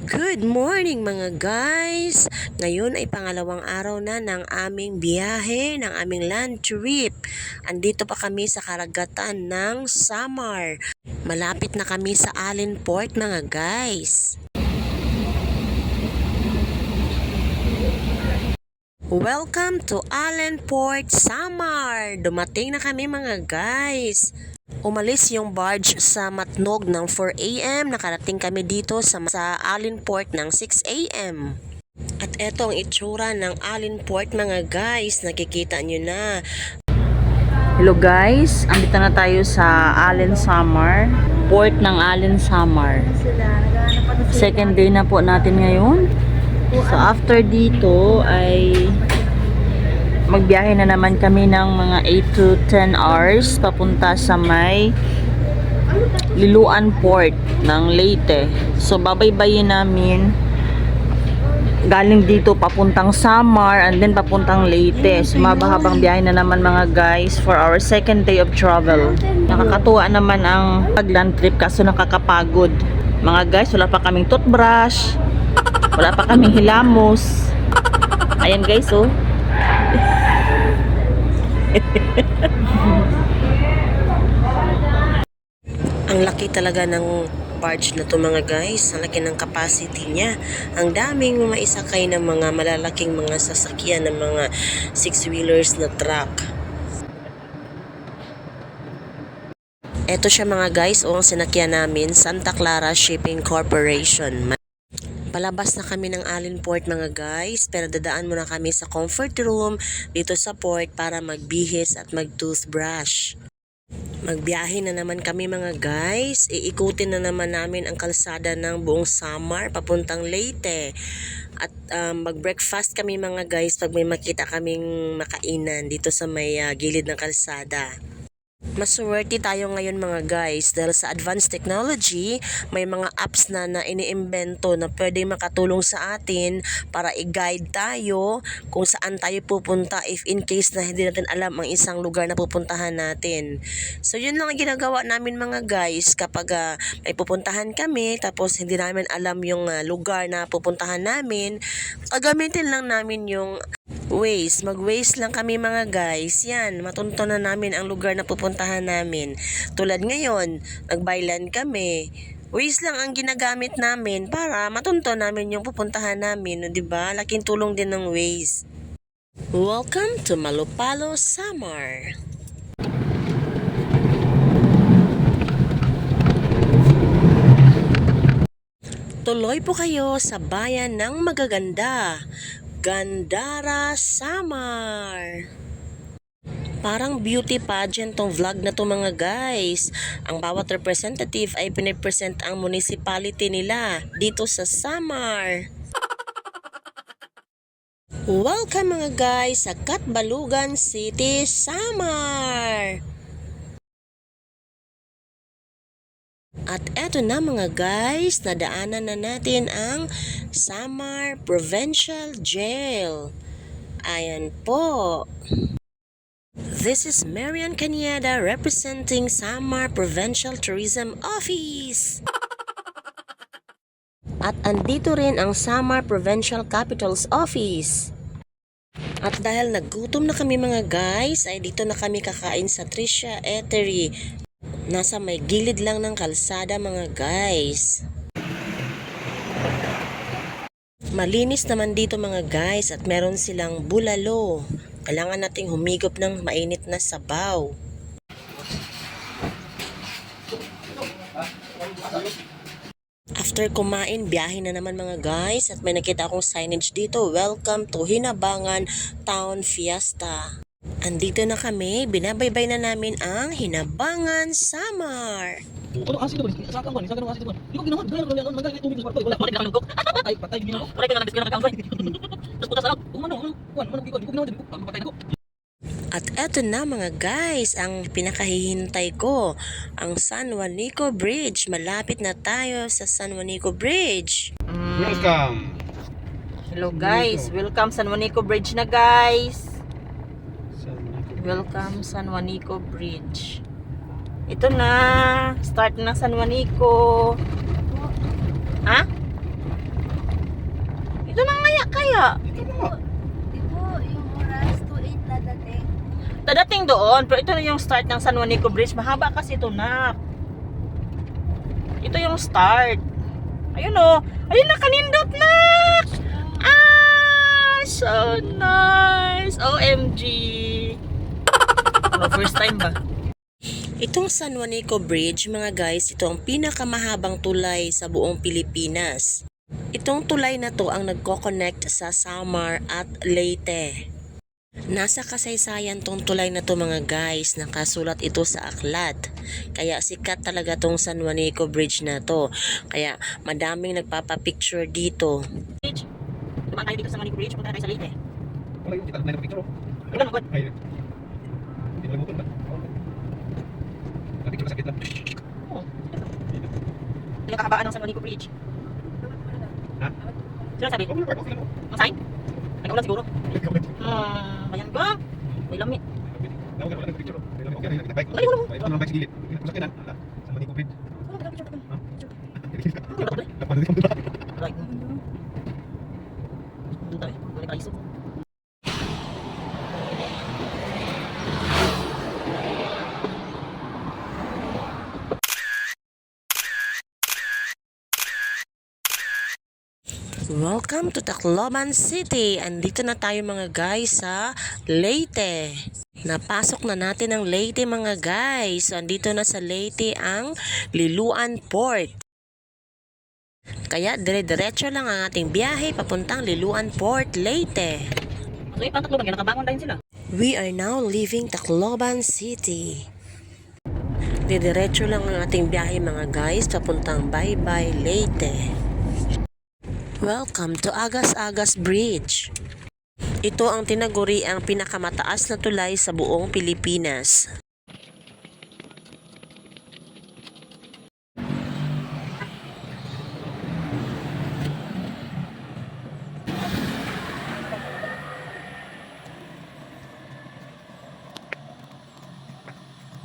Good morning mga guys! Ngayon ay pangalawang araw na ng aming biyahe, ng aming land trip. Andito pa kami sa karagatan ng Samar. Malapit na kami sa Allen Port mga guys. Welcome to Allen Port, Samar! Dumating na kami mga guys. Umalis yung barge sa Matnog ng 4 AM. Nakarating kami dito sa Allen Port ng 6 AM. At eto ang itsura ng Allen Port mga guys. Nakikita nyo na. Hello guys, andito na tayo sa Allen Samar, port ng Allen Samar. Second day na po natin ngayon. So after dito ay magbiyahe na naman kami ng mga 8 to 10 hours papunta sa may Liloan Port ng Leyte. So babaybayin namin galing dito papuntang Samar and then papuntang Leyte. So mabahabang biyahe na naman mga guys for our second day of travel. Nakakatuwa naman ang pag-land trip kaso nakakapagod. Mga guys, wala pa kaming toothbrush, wala pa kaming hilamos. Ayan guys, oh. Ang laki talaga ng barge na to mga guys. Ang laki ng capacity niya. Ang daming maisakay ng mga malalaking mga sasakyan ng mga 6-wheelers na truck. Eto siya mga guys, ang sinakyan namin, Santa Clara Shipping Corporation. Palabas na kami ng Allen Port mga guys, pero dadaan muna kami sa comfort room dito sa port para magbihis at mag-toothbrush. Magbiyahe na naman kami mga guys. Iikutin na naman namin ang kalsada ng buong Samar papuntang Leyte. At mag-breakfast kami mga guys pag may makita kaming makainan dito sa may gilid ng kalsada. Maswerte tayo ngayon mga guys dahil sa advanced technology may mga apps na iniimbento na pwede makatulong sa atin para i-guide tayo kung saan tayo pupunta if in case na hindi natin alam ang isang lugar na pupuntahan natin. So yun lang ang ginagawa namin mga guys kapag may pupuntahan kami tapos hindi namin alam yung lugar na pupuntahan namin, gagamitin lang namin yung Waze. Mag-Waze lang kami mga guys. Yan, matunto na namin ang lugar na pupuntahan namin. Tulad ngayon, nag-byland kami. Waze lang ang ginagamit namin para matunto namin yung pupuntahan namin. Diba? Laking tulong din ng Waze. Welcome to Malupalo, Samar. Tuloy po kayo sa bayan ng magaganda. Gandara, Samar. Parang beauty pageant tong vlog na to mga guys. Ang bawat representative ay pinipresent ang municipality nila dito sa Samar. Welcome mga guys sa Katbalugan City, Samar. At eto na mga guys, nadaanan na natin ang Samar Provincial Jail. Ayan po. This is Marian Cañada representing Samar Provincial Tourism Office. At andito rin ang Samar Provincial Capital's Office. At dahil nagutom na kami mga guys, ay dito na kami kakain sa Tricia Eatery. Nasa may gilid lang ng kalsada mga guys. Malinis naman dito mga guys at meron silang bulalo. Kailangan nating humigop ng mainit na sabaw. After kumain, biyahe na naman mga guys at may nakita akong signage dito. Welcome to Hinabangan Town Fiesta. Andito na kami, binabaybay na namin ang Hinabangan, Samar. Ano kasi ito? Sa akin ba? Sa akin kasi ito. Hindi ko ginawa. Dahil ako nagalit tubig sa kwarto. Wala, bakit nakalungkot? Patay, patay din ako. Patay ka na nabis ka na nakakamay. Tapos putas lang. Kung ano, hindi ko ginawa din ko. Patay na ko. At eto na mga guys, ang pinakahihintay ko, ang San Juanico Bridge. Malapit na tayo sa San Juanico Bridge. Welcome. Hello guys, welcome San Juanico Bridge na guys. Welcome San Juanico Bridge. Ito na, start na San Juanico. Ha? kaya? Ito mo. Ito, yung oras, 2:08 na dating. Dadating doon, pero ito na yung start ng San Juanico Bridge. Mahaba kasi ito, nak. Ito yung start. Ayun o. Ayun na, kanindot, nak! Ah! So nice! OMG! First time ba? Itong San Juanico Bridge, mga guys, ito ang pinakamahabang tulay sa buong Pilipinas. Itong tulay na to ang nagko-connect sa Samar at Leyte. Nasa kasaysayan tong tulay na to, mga guys, nakasulat ito sa aklat. Kaya sikat talaga tong San Juanico Bridge na to. Kaya madaming nagpapapicture dito. Bridge. Dumaan tayo dito sa Juanico Bridge, punta tayo sa Leyte. Wala yung kita na picture. Wala magod. Ay. Hindi mo ba? Picture sa kita. Oo. Ito yung kakabaan ng San Juanico Bridge. Ha? Sino sabi? Okay lang. Ang sign? Nag-ulan siguro. Ayan ba? May lami. Wala picture. Okay lang kita bike. Ay, wala. Ito lang bike sa gilid. Sa akin na. Sa Manico Bridge. Wala, picture. Dapat dito ba? Right. Doon tayo. Balik tayo. Welcome to Tacloban City. Andito na tayo, mga guys, sa Leyte. Napasok na natin ang Leyte, mga guys. So, andito na sa Leyte ang Liloan Port. Kaya dire-diretso lang ang ating biyahe papuntang Liloan Port, Leyte. So, yung pantatlo ba? Nakabangon din sila. We are now leaving Tacloban City. Diretso lang ang ating biyahe, mga guys, papuntang Bye-Bye, Leyte. Welcome to Agas-Agas Bridge. Ito ang tinaguri ang pinakamataas na tulay sa buong Pilipinas.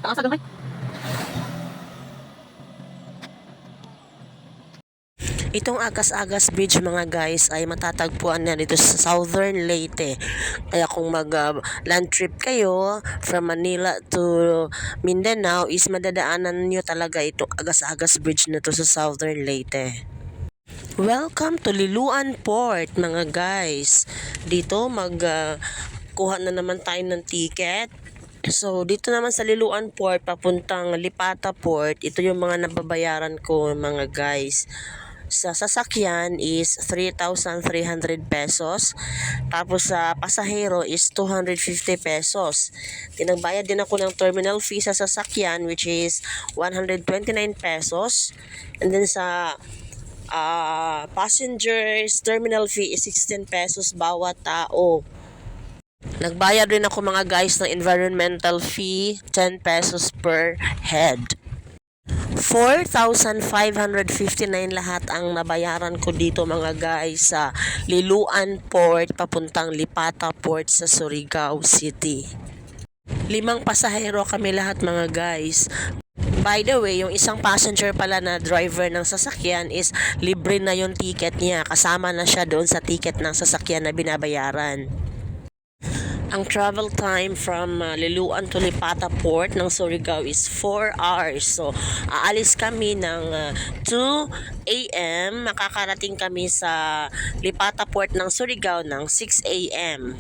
Taas agad, Itong Agas-Agas Bridge, mga guys, ay matatagpuan na dito sa Southern Leyte. Kaya kung land trip kayo from Manila to Mindanao is madadaanan nyo talaga itong Agas-Agas Bridge na to sa Southern Leyte. Welcome to Liloan Port, mga guys. Dito kuha na naman tayo ng ticket. So, dito naman sa Liloan Port, papuntang Lipata Port, ito yung mga nababayaran ko, mga guys. Sa sasakyan is 3,300 pesos. Tapos sa pasahero is 250 pesos. Tinagbayad din ako ng terminal fee sa sasakyan, which is 129 pesos. And then sa passengers terminal fee is 16 pesos bawat tao. Nagbayad rin ako, mga guys, ng environmental fee, 10 pesos per head. 4,559 lahat ang nabayaran ko dito, mga guys, sa Liloan Port papuntang Lipata Port sa Surigao City. 5 pasahero kami lahat, mga guys. By the way, yung isang passenger pala na driver ng sasakyan is libre na yung ticket niya. Kasama na siya doon sa ticket ng sasakyan na binabayaran. Ang travel time from Liloan to Lipata Port ng Surigao is 4 hours. So, aalis kami ng 2 a.m. Makakarating kami sa Lipata Port ng Surigao ng 6 a.m.